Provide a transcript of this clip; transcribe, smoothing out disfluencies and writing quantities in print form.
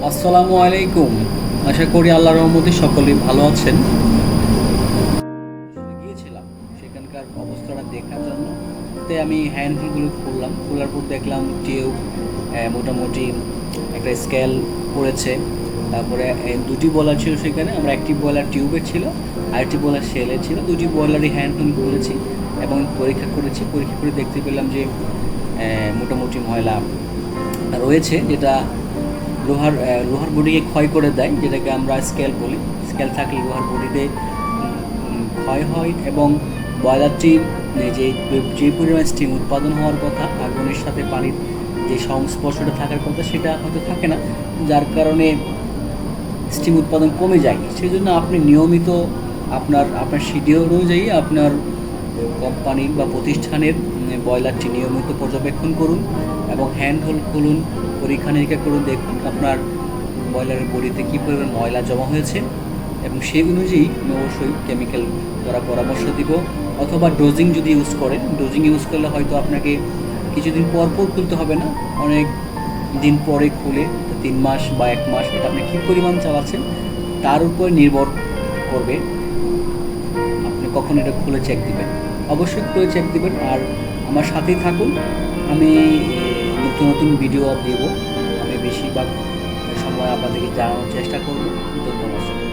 আসসালামু আলাইকুম। আশা করি আল্লাহর রহমতে সকলেই ভালো আছেন। আসলে গিয়েছিলাম সেখানকার অবস্থাটা দেখার জন্য। তাই আমি হ্যান্ডগুলো খুললাম, খোলার পর দেখলাম টিউব মোটামুটি একটা স্কেল পড়েছে। তারপরে দুটি বয়লার ছিল সেখানে, আমরা একটি বয়লার টিউবের ছিল, আরেকটি বয়লার সেলের ছিল। দুটি বয়লারই হ্যান্ডফুল খুলেছি এবং পরীক্ষা করেছি। পরীক্ষা করে দেখতে পেলাম যে মোটামুটি ময়লা রয়েছে, যেটা লোহার বডিকে ক্ষয় করে দেয়, যেটাকে আমরা স্কেল বলি। স্কেল থাকলে লোহার বডিতে ক্ষয় হয় এবং বয়লারটির যে যে পরিমাণ স্টিম উৎপাদন হওয়ার কথা, আগুনের সাথে পানির যে সংস্পর্শটা থাকার কথা সেটা হয়তো থাকে না, যার কারণে স্টিম উৎপাদন কমে যায়। সেই জন্য আপনি নিয়মিত আপনার শিডিউল অনুযায়ী আপনার কোম্পানির বা প্রতিষ্ঠানের বয়লারটি নিয়মিত পর্যবেক্ষণ করুন এবং হ্যান্ড হোল খুলুন, পরীক্ষা নিরীক্ষা করুন, দেখুন আপনার বয়লারের বডিতে কী পরিমাণ ময়লা জমা হয়েছে এবং সেই অনুযায়ী আমি অবশ্যই কেমিক্যাল করার পরামর্শ দিব। অথবা ডোজিং যদি ইউজ করেন, ডোজিং ইউজ করলে হয়তো আপনাকে কিছুদিন পর পর খুলতে হবে না, অনেক দিন পরে খুলে 3 মাস বা 1 মাস, এটা আপনি কী পরিমাণ চালাচ্ছেন তার উপর নির্ভর করবে আপনি কখন এটা খুলে চেক দিবেন। অবশ্যই খুলে চেক দিবেন আর আমার সাথেই থাকুন। আমি নতুন নতুন ভিডিও দেব। আমি বেশিরভাগ সময় আপনাদেরকে জানানোর চেষ্টা করব। ধন্যবাদ।